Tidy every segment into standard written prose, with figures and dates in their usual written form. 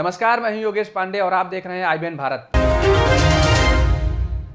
नमस्कार, मैं हूं योगेश पांडे और आप देख रहे हैं IBN भारत।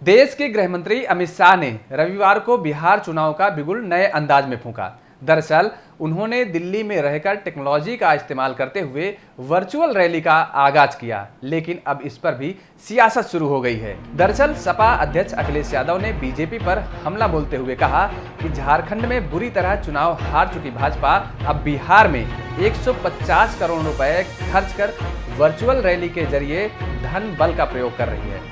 देश के गृह मंत्री अमित शाह ने रविवार को बिहार चुनाव का बिगुल नए अंदाज में फूंका। दरअसल उन्होंने दिल्ली में रहकर टेक्नोलॉजी का इस्तेमाल करते हुए वर्चुअल रैली का आगाज किया, लेकिन अब इस पर भी सियासत शुरू हो गई है। दरअसल सपा अध्यक्ष अखिलेश यादव ने बीजेपी पर हमला बोलते हुए कहा कि झारखंड में बुरी तरह चुनाव हार चुकी भाजपा अब बिहार में 150 करोड़ रुपए खर्च कर वर्चुअल रैली के जरिए धन बल का प्रयोग कर रही है।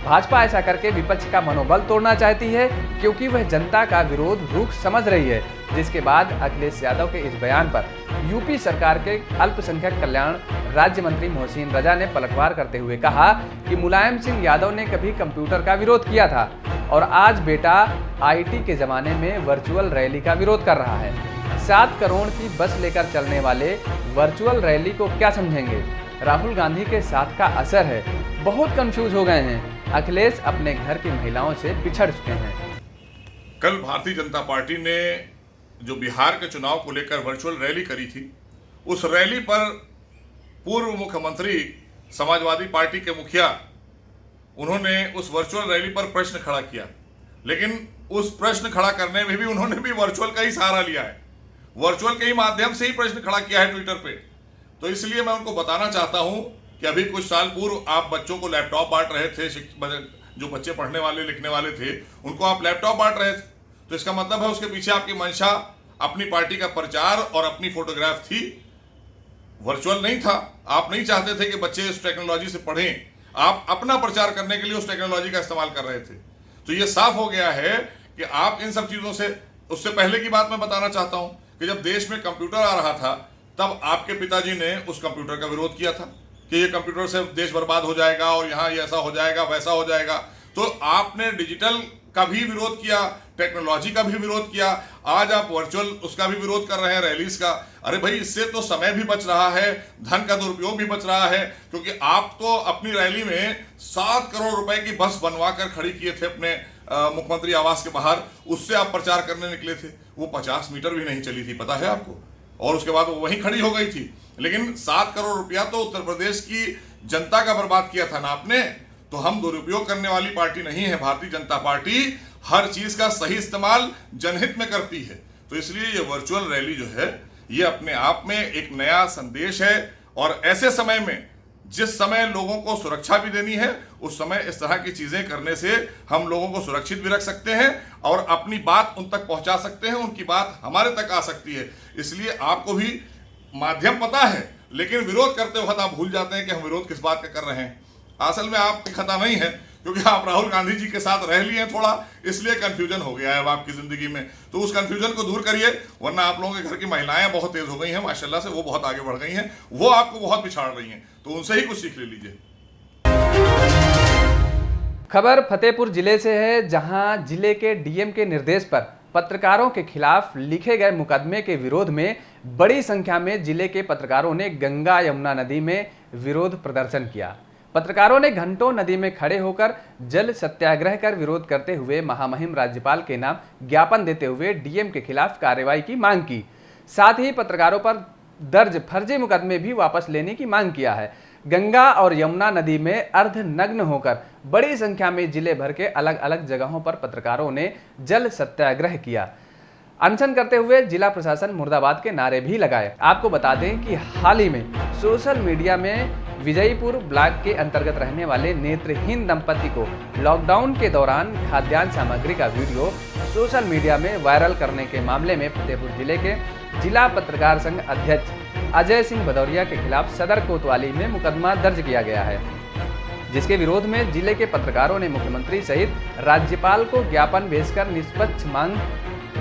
भाजपा ऐसा करके विपक्ष का मनोबल तोड़ना चाहती है, क्योंकि वह जनता का विरोध रूख समझ रही है। जिसके बाद अखिलेश यादव के इस बयान पर यूपी सरकार के अल्पसंख्यक कल्याण राज्य मंत्री मोहसिन रजा ने पलटवार करते हुए कहा कि मुलायम सिंह यादव ने कभी कंप्यूटर का विरोध किया था और आज बेटा IT के जमाने में वर्चुअल रैली का विरोध कर रहा है। 7 करोड़ की बस लेकर चलने वाले वर्चुअल रैली को क्या समझेंगे? राहुल गांधी के साथ का असर है। बहुत कंफ्यूज हो गए हैं। अखिलेश अपने घर की महिलाओं से बिछड़ चुके हैं। कल भारतीय जनता पार्टी ने जो बिहार के चुनाव को लेकर वर्चुअल रैली करी थी, उस रैली पर पूर्व मुख्यमंत्री समाजवादी पार्टी के मुखिया उन्होंने उस वर्चुअल रैली पर प्रश्न खड़ा किया, लेकिन उस प्रश्न खड़ा करने में भी उन्होंने भी वर्चुअल का ही सहारा लिया है। वर्चुअल के ही माध्यम से ही प्रश्न खड़ा किया है ट्विटर पे। तो इसलिए मैं उनको बताना चाहता हूं कि अभी कुछ साल पूर्व आप बच्चों को लैपटॉप बांट रहे थे, जो बच्चे पढ़ने वाले लिखने वाले थे उनको आप लैपटॉप बांट रहे थे, तो इसका मतलब है उसके पीछे आपकी मंशा अपनी पार्टी का प्रचार और अपनी फोटोग्राफ थी, वर्चुअल नहीं था। आप नहीं चाहते थे कि बच्चे इस टेक्नोलॉजी से पढ़ें, आप अपना प्रचार करने के लिए उस टेक्नोलॉजी का इस्तेमाल कर रहे थे। तो ये साफ हो गया है कि आप इन सब चीजों से, उससे पहले की बात मैं बताना चाहता हूं कि जब देश में कंप्यूटर आ रहा था तब आपके पिताजी ने उस कंप्यूटर का विरोध किया था कि ये कंप्यूटर से देश बर्बाद हो जाएगा और यहाँ ये ऐसा हो जाएगा वैसा हो जाएगा। तो आपने डिजिटल का भी विरोध किया, टेक्नोलॉजी का भी विरोध किया, आज आप वर्चुअल उसका भी विरोध कर रहे हैं, रैलीज का। अरे भाई, इससे तो समय भी बच रहा है, धन का दुरुपयोग भी बच रहा है, क्योंकि आप तो अपनी रैली में 7 करोड़ रुपए की बस बनवा कर खड़ी किए थे अपने मुख्यमंत्री आवास के बाहर, उससे आप प्रचार करने निकले थे। वो 50 मीटर भी नहीं चली थी, पता है आपको, और उसके बाद वो वहीं खड़ी हो गई थी। लेकिन 7 करोड़ रुपया तो उत्तर प्रदेश की जनता का बर्बाद किया था ना आपने। तो हम दुरुपयोग करने वाली पार्टी नहीं है। भारतीय जनता पार्टी हर चीज का सही इस्तेमाल जनहित में करती है। तो इसलिए ये वर्चुअल रैली जो है ये अपने आप में एक नया संदेश है, और ऐसे समय में जिस समय लोगों को सुरक्षा भी देनी है, उस समय इस तरह की चीजें करने से हम लोगों को सुरक्षित भी रख सकते हैं और अपनी बात उन तक पहुंचा सकते हैं, उनकी बात हमारे तक आ सकती है। इसलिए आपको भी माध्यम पता है, लेकिन विरोध करते वक्त आप भूल जाते हैं कि हम विरोध किस बात का कर रहे हैं। असल में आपकी खता नहीं है, क्योंकि आप राहुल गांधी जी के साथ रह लिए हैं थोड़ा, इसलिए कंफ्यूजन हो गया है अब आपकी जिंदगी में। तो उस कंफ्यूजन को दूर करिए, वरना आप लोगों के घर की महिलाएं बहुत तेज हो गई हैं माशाल्लाह से, वो बहुत आगे बढ़ गई हैं, वो आपको बहुत पिछाड़ रही हैं, तो उनसे ही कुछ सीख ले लीजिए। खबर फतेहपुर जिले से है, जहां जिले के DM के निर्देश पर पत्रकारों के खिलाफ लिखे गए मुकदमे के विरोध में बड़ी संख्या में जिले के पत्रकारों ने गंगा यमुना नदी में विरोध प्रदर्शन किया। पत्रकारों ने घंटों नदी में खड़े होकर जल सत्याग्रह कर विरोध करते हुए महामहिम राज्यपाल के नाम ज्ञापन देते हुए DM के खिलाफ कार्रवाई की मांग की। साथ ही पत्रकारों पर दर्ज फर्जी मुकदमे भी वापस लेने की मांग किया है। गंगा और यमुना नदी में अर्धनग्न होकर बड़ी संख्या में जिले भर के अलग अलग जगहों पर पत्रकारों ने जल सत्याग्रह किया। अनशन करते हुए जिला प्रशासन मुर्दाबाद के नारे भी लगाए। आपको बता दें कि हाल ही में सोशल मीडिया में विजयपुर ब्लॉक के अंतर्गत रहने वाले नेत्रहीन दंपति को लॉकडाउन के दौरान खाद्यान्न सामग्री का वीडियो सोशल मीडिया में वायरल करने के मामले में फतेहपुर जिले के जिला पत्रकार संघ अध्यक्ष अजय सिंह भदौरिया के खिलाफ सदर कोतवाली में मुकदमा दर्ज किया गया है, जिसके विरोध में जिले के पत्रकारों ने मुख्यमंत्री सहित राज्यपाल को ज्ञापन भेजकर निष्पक्ष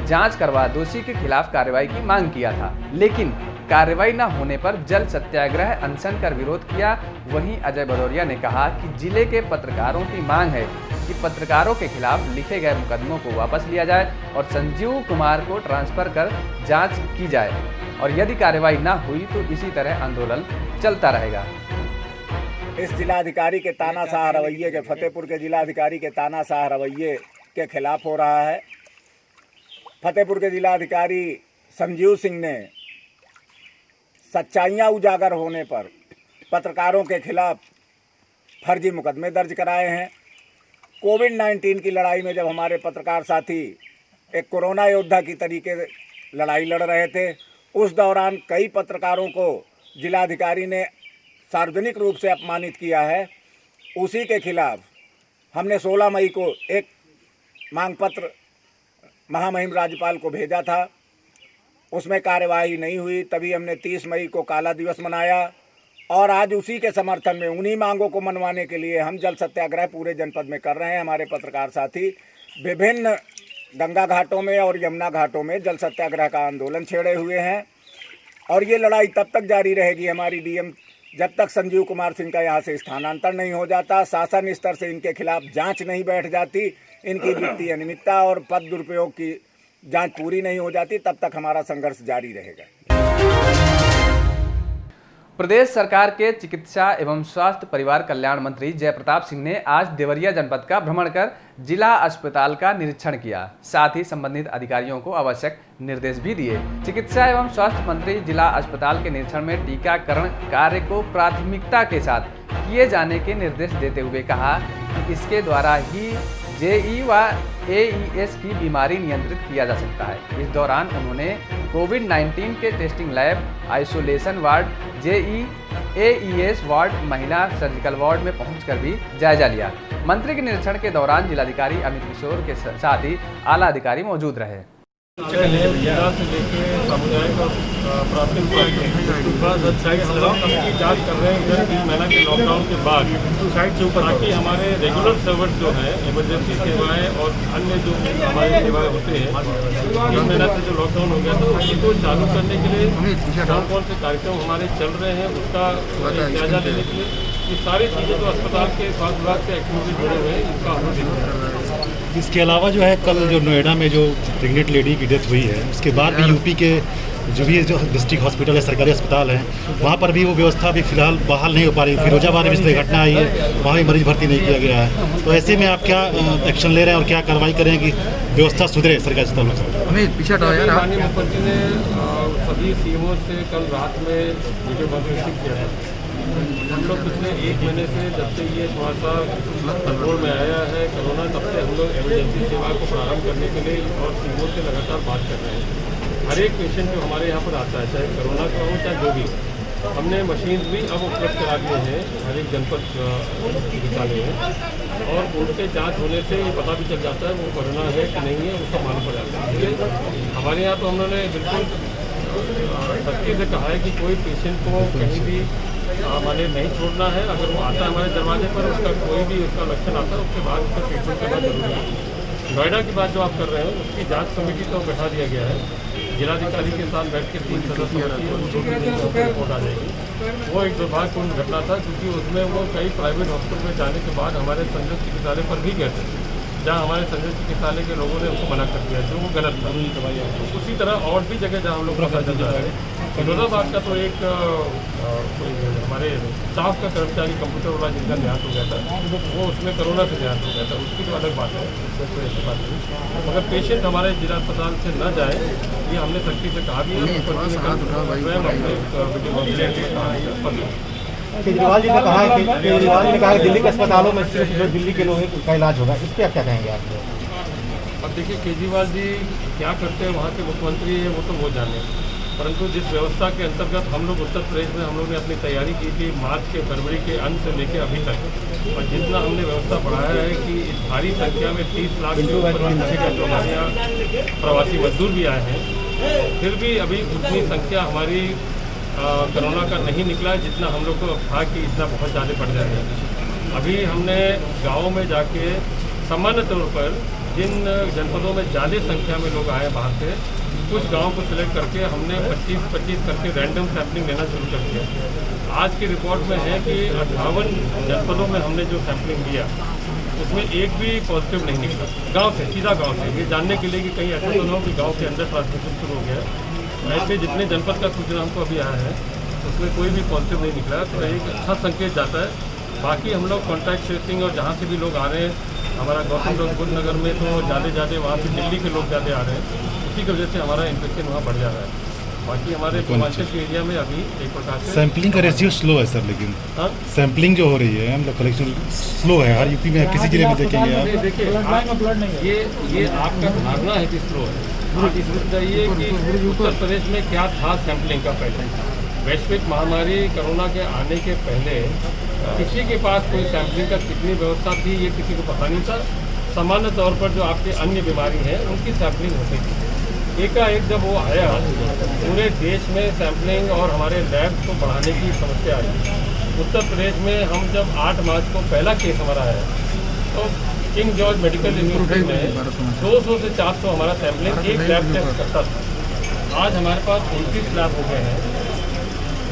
जांच करवा दोषी के खिलाफ कार्रवाई की मांग किया था। लेकिन कार्रवाई न होने पर जल सत्याग्रह अनशन कर विरोध किया। वहीं अजय भदौरिया ने कहा कि जिले के पत्रकारों की मांग है कि पत्रकारों के खिलाफ लिखे गए मुकदमों को वापस लिया जाए और संजीव कुमार को ट्रांसफर कर जांच की जाए, और यदि कार्रवाई न हुई तो इसी तरह आंदोलन चलता रहेगा। इस जिलाधिकारी के तानाशाह रवैये के, फतेहपुर के जिलाधिकारी के तानाशाह रवैये के खिलाफ हो रहा है। फतेहपुर के जिलाधिकारी संजीव सिंह ने सच्चाइयाँ उजागर होने पर पत्रकारों के खिलाफ फर्जी मुकदमे दर्ज कराए हैं। कोविड-19 की लड़ाई में जब हमारे पत्रकार साथी एक कोरोना योद्धा की तरीके लड़ाई लड़ रहे थे, उस दौरान कई पत्रकारों को जिलाधिकारी ने सार्वजनिक रूप से अपमानित किया है। उसी के खिलाफ हमने 16 मई को एक मांग पत्र महामहिम राज्यपाल को भेजा था, उसमें कार्यवाही नहीं हुई। तभी हमने 30 मई को काला दिवस मनाया और आज उसी के समर्थन में, उन्हीं मांगों को मनवाने के लिए हम जल सत्याग्रह पूरे जनपद में कर रहे हैं। हमारे पत्रकार साथी विभिन्न गंगा घाटों में और यमुना घाटों में जल सत्याग्रह का आंदोलन छेड़े हुए हैं और ये लड़ाई तब तक जारी रहेगी हमारी डीएम जब तक संजीव कुमार सिंह का यहाँ से स्थानांतरण नहीं हो जाता, शासन स्तर से इनके खिलाफ जांच नहीं बैठ जाती, इनकी वित्तीय अनियमितता और पद दुरुपयोग की जांच पूरी नहीं हो जाती, तब तक हमारा संघर्ष जारी रहेगा। प्रदेश सरकार के चिकित्सा एवं स्वास्थ्य परिवार कल्याण मंत्री जयप्रताप सिंह ने आज देवरिया जनपद का भ्रमण कर जिला अस्पताल का निरीक्षण किया। साथ ही संबंधित अधिकारियों को आवश्यक निर्देश भी दिए। चिकित्सा एवं स्वास्थ्य मंत्री जिला अस्पताल के निरीक्षण में टीकाकरण कार्य को प्राथमिकता के साथ किए जाने के निर्देश देते हुए कहा कि इसके द्वारा ही जेई व एईएस की बीमारी नियंत्रित किया जा सकता है। इस दौरान उन्होंने कोविड-19 के testing lab, isolation ward, JE AES ward, महिला सर्जिकल वार्ड में पहुंचकर भी जायजा लिया। मंत्री के निरीक्षण के दौरान जिलाधिकारी अमित किशोर के साथ ही आला अधिकारी मौजूद रहे। जिला से लेके सामुदायिक और प्राथमिक सबकी जाँच कर रहे हैं 3 महीना के लॉकडाउन के बाद, ताकि हमारे रेगुलर सर्वर्स जो हैं, इमरजेंसी सेवाएं और अन्य जो हमारी सेवाएं होते हैं, 3 महीना से जो लॉकडाउन हो गया था उसको चालू करने के लिए कौन से कार्यक्रम हमारे चल रहे हैं उसका जायजा लेने के लिए ये सारी चीज़ें जो अस्पताल के स्वास्थ्य विभाग से एक्टिविटी जुड़े हुए हैं इसका हम लोग। इसके अलावा जो है कल जो नोएडा में जो प्रेग्नेंट लेडी की डेथ हुई है, उसके बाद भी यूपी के जो भी जो डिस्ट्रिक्ट हॉस्पिटल है, सरकारी अस्पताल है, वहाँ पर भी वो व्यवस्था अभी फिलहाल बहाल नहीं हो पा रही। फिरोजाबाद में इस तरह घटना आई है, वहाँ भी मरीज भर्ती नहीं किया गया है। तो ऐसे में आप क्या एक्शन ले रहे हैं और क्या कार्रवाई करें कि व्यवस्था सुधरे सरकारी अस्पतालों में? हमें पीछे माननीय मुख्यमंत्री ने सभी सीएमओ से कल रात में वीडियो कॉन्फ्रेंसिंग किया था। हम लोग पिछले 1 महीने से जब से ये थोड़ा सा कंट्रोल में आया है कोरोना, तब से हम लोग इमरजेंसी सेवा को प्रारंभ करने के लिए और सीएमओ से लगातार बात कर रहे हैं। हर एक पेशेंट जो हमारे यहाँ पर आता है, चाहे कोरोना का हो चाहे जो भी, हमने मशीन भी अब उपलब्ध करा दिए हैं हर एक जनपद चिकित्सालय में और उनके जांच होने से ये पता भी चल जाता है वो कोरोना है कि नहीं है, उसका मालूम पड़ जाता है। इसलिए हमारे यहाँ तो हम लोगों ने बिल्कुल सख्ती से कहा है कि कोई पेशेंट को कहीं भी हमारे नहीं छोड़ना है। अगर वो आता है हमारे दरवाजे पर, उसका कोई भी उसका लक्षण आता है, उसके बाद उसका ट्रीटमेंट करना जरूरी है। नोएडा की बात जो आप कर रहे हैं उसकी जांच कमेटी तो बैठा दिया गया है, जिलाधिकारी के साथ बैठ के 3 सदस्य रिपोर्ट आ जाएगी। वो एक दुर्भाग्यपूर्ण घटना था क्योंकि उसमें वो कई प्राइवेट हॉस्पिटल में जाने के बाद हमारे संजय चिकित्सालय पर भी गए थे, जहाँ हमारे संजय चिकित्सालय के लोगों ने उसको मना कर दिया जो वो गलत था। उसी तरह और भी जगह जहाँ हम लोग पता चल रहा है। फिरोजाबाद का तो एक हमारे स्टाफ का कर्मचारी कंप्यूटर वाला जिनका देहांत हो गया था, वो उसमें कोरोना से देहांत हो गया था, उसकी तो अलग बात है, उसमें कोई ऐसी बात नहीं। मगर पेशेंट हमारे जिला अस्पताल से न जाए ये हमने सख्ती से कहा भी है। केजरीवाल जी ने कहा है कि दिल्ली के अस्पतालों में सिर्फ जो दिल्ली के लोगों का इलाज होगा, इस पर क्या कहेंगे आप? अब देखिए केजरीवाल जी क्या करते हैं, वहाँ के मुख्यमंत्री है, वो तो वो जाने, परंतु जिस व्यवस्था के अंतर्गत हम लोग उत्तर प्रदेश में हम लोग ने अपनी तैयारी की थी मार्च के फरवरी के अंत से लेकर अभी तक, और जितना हमने व्यवस्था बढ़ाया है कि इस भारी संख्या में 30 लाख के ऊपर जो हमारे यहाँ प्रवासी मजदूर भी आए हैं, फिर भी अभी उतनी संख्या हमारी कोरोना का नहीं निकला है जितना हम लोग को था कि इतना बहुत ज़्यादा बढ़ जाएगा। अभी हमने गाँव में जाके सामान्य तौर पर जिन जनपदों में ज़्यादा संख्या में लोग आए बाहर से, कुछ गांव को सिलेक्ट करके हमने 25-25 करके रैंडम सैम्पलिंग लेना शुरू कर दिया। आज की रिपोर्ट में है कि 58 जनपदों में हमने जो सैम्पलिंग लिया उसमें एक भी पॉजिटिव नहीं निकला गांव से, सीधा गांव से, ये जानने के लिए कि कहीं ऐसा तो ना हो कि गांव के अंदर ट्रांसमिशन शुरू हो गया। ऐसे जितने जनपद का सूचना हमको अभी आया है उसमें कोई भी पॉजिटिव नहीं निकला, तो एक अच्छा संकेत जाता है। बाकी हम लोग कॉन्टैक्ट ट्रेसिंग और जहाँ से भी लोग आ रहे हैं, हमारा गौतम बुद्ध नगर में तो ज़्यादा वहाँ से दिल्ली के लोग ज़्यादा आ रहे हैं, उसी की वजह से हमारा इन्फेक्शन वहाँ बढ़ जा रहा है। बाकी हमारे पूर्वांचल के एरिया में अभी एक प्रकार से सैंपलिंग का रेशियो स्लो है सर, लेकिन हाँ? सैंपलिंग जो हो रही है मतलब कलेक्शन स्लो है। हर यूपी में किसी जिले में देखेंगे नहीं, आप। देखिए ये आपका धारणा है कि स्लो है। आप इसमें बताइए कि उत्तर प्रदेश में क्या था सैंपलिंग का पहले। वैश्विक महामारी कोरोना के आने के पहले किसी के पास कोई सैंपलिंग का कितनी व्यवस्था थी ये किसी को पता नहीं था। सामान्य तौर पर जो आपके अन्य बीमारी हैं उनकी सैंपलिंग होती थी। एकाएक जब वो आया पूरे देश में सैंपलिंग और हमारे लैब को बढ़ाने की समस्या आई। उत्तर प्रदेश में हम जब 8 मार्च को पहला केस हमारा आया तो किंग जॉर्ज मेडिकल यूनिवर्सिटी में 200 से 400 हमारा सैंपलिंग एक लैब टेस्ट करता था। आज हमारे पास 29 लैब हो गए हैं।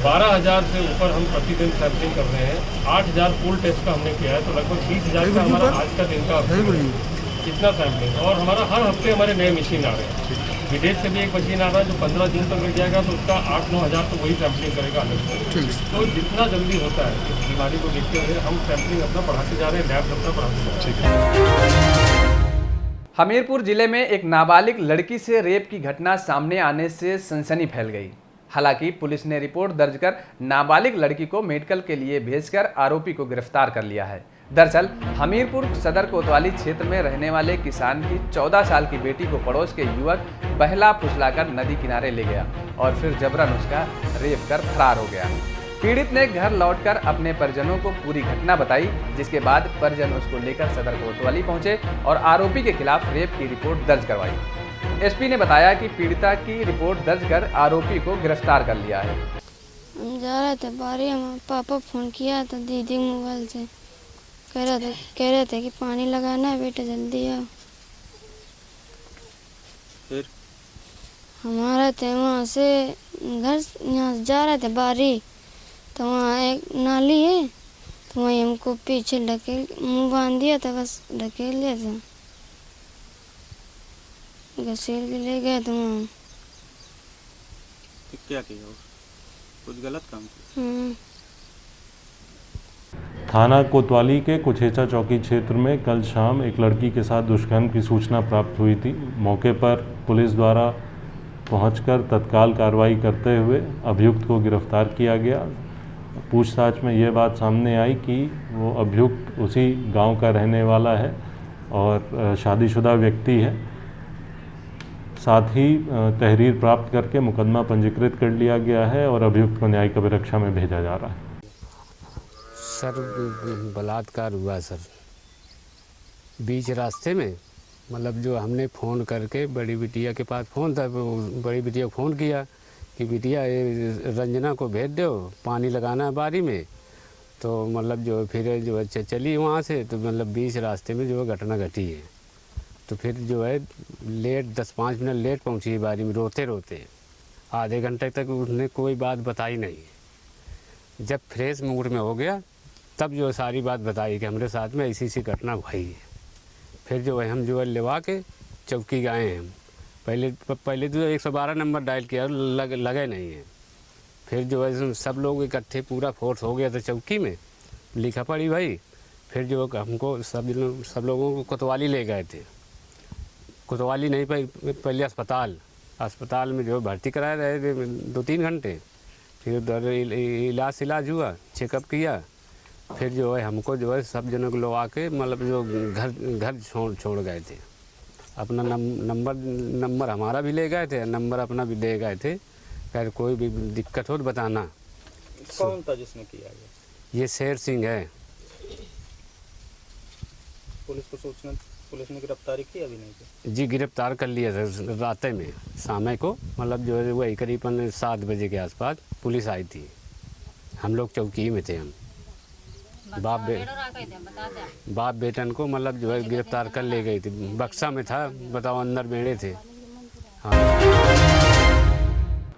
12,000 से ऊपर हम प्रतिदिन सैंपलिंग कर रहे हैं। 8,000 पूल टेस्ट का हमने किया है, तो लगभग 30,000 का हमारा आज का दिन का कितना सैंपलिंग। और हमारा हर हफ्ते हमारे नए मशीन आ रहे हैं। विदेश से भी एक मशीन आ रहा है जो 15 दिन तक लग जाएगा, तो उसका 8-9 हज़ार तो वही सैंपलिंग करेगा अलग से। तो जितना जल्दी होता है इस बीमारी को देखते हुए हम सैंपलिंग अपना बढ़ाते जा रहे हैं, लैब अपना बढ़ाते जा रहे हैं। हमीरपुर जिले में एक नाबालिग लड़की से रेप की घटना सामने आने से सनसनी फैल गई। हालांकि पुलिस ने रिपोर्ट दर्ज कर नाबालिग लड़की को मेडिकल के लिए भेजकर आरोपी को गिरफ्तार कर लिया है। दरअसल हमीरपुर सदर कोतवाली क्षेत्र में रहने वाले किसान की 14 साल की बेटी को पड़ोस के युवक बहला फुसलाकर नदी किनारे ले गया और फिर जबरन उसका रेप कर फरार हो गया। पीड़ित ने घर लौटकर अपने परिजनों को पूरी घटना बताई, जिसके बाद परिजन उसको लेकर सदर कोतवाली पहुंचे और आरोपी के खिलाफ रेप की रिपोर्ट दर्ज करवाई। एसपी ने बताया कि पीड़िता की रिपोर्ट दर्ज कर आरोपी को गिरफ्तार कर लिया है। हम जा रहे थे बारी में, पापा फोन किया तो दीदी मोबाइल से कह रहे थे कि पानी लगाना है बेटा, जल्दी आओ। फिर हमारे थे वहाँ से घर यहाँ से जा रहे थे बारी, तो वहाँ एक नाली है तो वहीं हमको पीछे ढकेल मुँह बांध दिया था, बस ढकेल दिया था, घसीट के ले गए तो वहाँ। क्या किया? कुछ गलत काम किया? थाना कोतवाली के कुछेचा चौकी क्षेत्र में कल शाम एक लड़की के साथ दुष्कर्म की सूचना प्राप्त हुई थी। मौके पर पुलिस द्वारा पहुंचकर तत्काल कार्रवाई करते हुए अभियुक्त को गिरफ्तार किया गया। पूछताछ में ये बात सामने आई कि वो अभियुक्त उसी गांव का रहने वाला है और शादीशुदा व्यक्ति है। साथ ही तहरीर प्राप्त करके मुकदमा पंजीकृत कर लिया गया है और अभियुक्त को न्यायिक अभिरक्षा में भेजा जा रहा है। सर बलात्कार हुआ सर, बीच रास्ते में, मतलब जो हमने फ़ोन करके बड़ी बिटिया के पास फ़ोन था, बड़ी बिटिया को फ़ोन किया कि बिटिया रंजना को भेज दो, पानी लगाना है बारी में। तो मतलब जो फिर जो है चली वहाँ से, तो मतलब बीच रास्ते में जो है घटना घटी है। तो फिर जो है लेट 10-5 मिनट लेट पहुँची बारी में, रोते रोते आधे घंटे तक उसने कोई बात बताई नहीं। जब फ्रेश मूड में हो गया तब जो सारी बात बताई कि हमारे साथ में ऐसी घटना हुई है। फिर जो है हम जो है लेवा के चौकी गए हैं। पहले तो 112 नंबर डायल किया, लगे नहीं है। फिर जो है सब लोग इकट्ठे, पूरा फोर्स हो गया था चौकी में, लिखा पड़ी भाई। फिर जो हमको सब लोगों को कोतवाली ले गए थे। कोतवाली नहीं, पहले अस्पताल में जो भर्ती कराए रहे थे 2-3 घंटे। फिर उधर इलाज हुआ, चेकअप किया। फिर जो है हमको जो है सब जनों को लोग आके मतलब जो घर छोड़ गए थे। अपना नंबर हमारा भी ले गए थे, नंबर अपना भी दे गए थे। खैर कोई भी दिक्कत हो तो बताना। कौन था जिसने किया ये शेर सिंह है। पुलिस ने गिरफ्तारी की अभी नहीं की? जी गिरफ्तार कर लिया था रात में, शाम को, मतलब जो है वही करीबन 7 बजे के आसपास पुलिस आई थी। हम लोग चौकी में थे। हम बाप बेटन को मतलब जो है गिरफ्तार कर ले गई थी। बक्सा में था, बताओ, अंदर बेड़े थे। हाँ।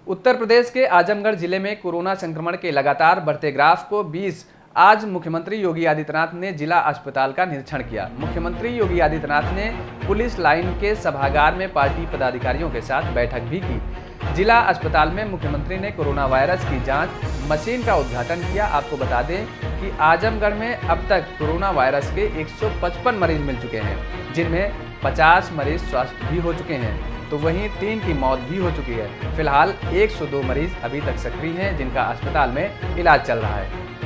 उत्तर प्रदेश के आजमगढ़ जिले में कोरोना संक्रमण के लगातार बढ़ते ग्राफ को 20 आज मुख्यमंत्री योगी आदित्यनाथ ने जिला अस्पताल का निरीक्षण किया। मुख्यमंत्री योगी आदित्यनाथ ने पुलिस लाइन के सभागार में पार्टी पदाधिकारियों के साथ बैठक भी की। जिला अस्पताल में मुख्यमंत्री ने कोरोना वायरस की जांच मशीन का उद्घाटन किया। आपको बता दें कि आजमगढ़ में अब तक कोरोना वायरस के 155 मरीज मिल चुके हैं, जिनमें 50 मरीज स्वस्थ भी हो चुके हैं। तो वहीं 3 की मौत भी हो चुकी है। फिलहाल 102 मरीज अभी तक सक्रिय हैं, जिनका अस्पताल में इलाज चल रहा है।